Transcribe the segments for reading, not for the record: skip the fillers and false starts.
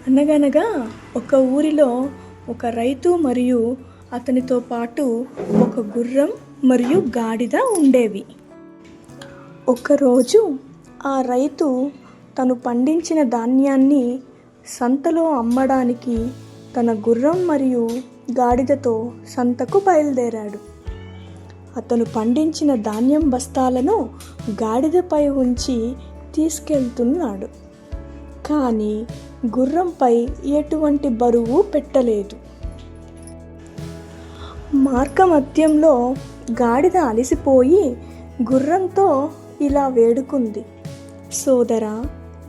అనగనగా ఒక ఊరిలో ఒక రైతు మరియు అతనితో పాటు ఒక గుర్రం మరియు గాడిద ఉండేవి. ఒకరోజు ఆ రైతు తను పండించిన ధాన్యాన్ని సంతలో అమ్మడానికి తన గుర్రం మరియు గాడిదతో సంతకు బయలుదేరాడు. అతను పండించిన ధాన్యం బస్తాలను గాడిదపై ఉంచి తీసుకెళ్తున్నాడు. కానీ గుర్రంపై ఎటువంటి బరువు పెట్టలేదు. మార్గమధ్యంలో గాడిద అలసిపోయి గుర్రంతో ఇలా వేడుకుంది, సోదరా,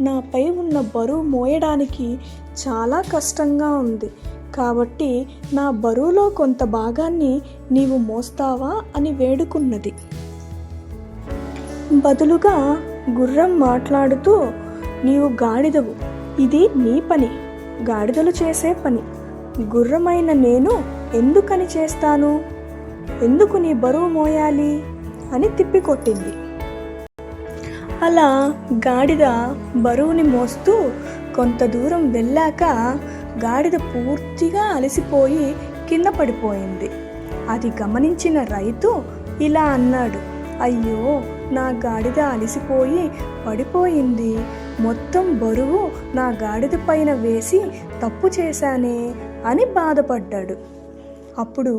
నాపై ఉన్న బరువు మోయడానికి చాలా కష్టంగా ఉంది. కాబట్టి నా బరువులో కొంత భాగాన్ని నీవు మోస్తావా అని వేడుకున్నది. బదులుగా గుర్రం మాట్లాడుతూ, నీవు గాడిదవు, ఇది నీ పని, గాడిదలు చేసే పని. గుర్రమైన నేను ఎందుకని చేస్తాను? ఎందుకు నీ బరువు మోయాలి అని తిప్పికొట్టింది. అలా గాడిద బరువుని మోస్తూ కొంత దూరం వెళ్ళాక గాడిద పూర్తిగా అలసిపోయి కింద పడిపోయింది. అది గమనించిన రైతు ఇలా అన్నాడు, అయ్యో, నా గాడిద అలసిపోయి పడిపోయింది. మొత్తం బరువు నా గాడిద పైన వేసి తప్పు చేశానే అని బాధపడ్డాడు. అప్పుడు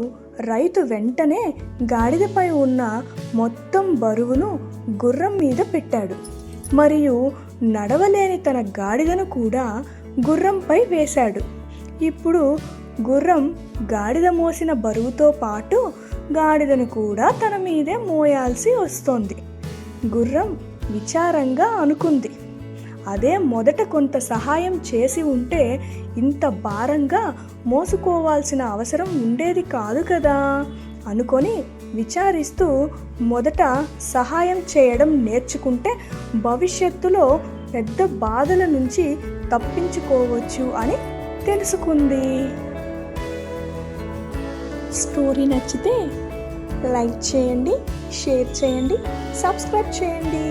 రైతు వెంటనే గాడిదపై ఉన్న మొత్తం బరువును గుర్రం మీద పెట్టాడు మరియు నడవలేని తన గాడిదను కూడా గుర్రంపై వేశాడు. ఇప్పుడు గుర్రం గాడిద మోసిన బరువుతో పాటు గాడిదను కూడా తన మీదే మోయాల్సి వస్తోంది. గుర్రం విచారంగా అనుకుంది, అదే మొదట కొంత సహాయం చేసి ఉంటే ఇంత భారంగా మోసుకోవాల్సిన అవసరం ఉండేది కాదు కదా అనుకొని విచారిస్తూ, మొదట సహాయం చేయడం నేర్చుకుంటే భవిష్యత్తులో పెద్ద బాధల నుంచి తప్పించుకోవచ్చు అని తెలుసుకుంది. స్టోరీ నచ్చితే లైక్ చేయండి, షేర్ చేయండి, సబ్స్క్రైబ్ చేయండి.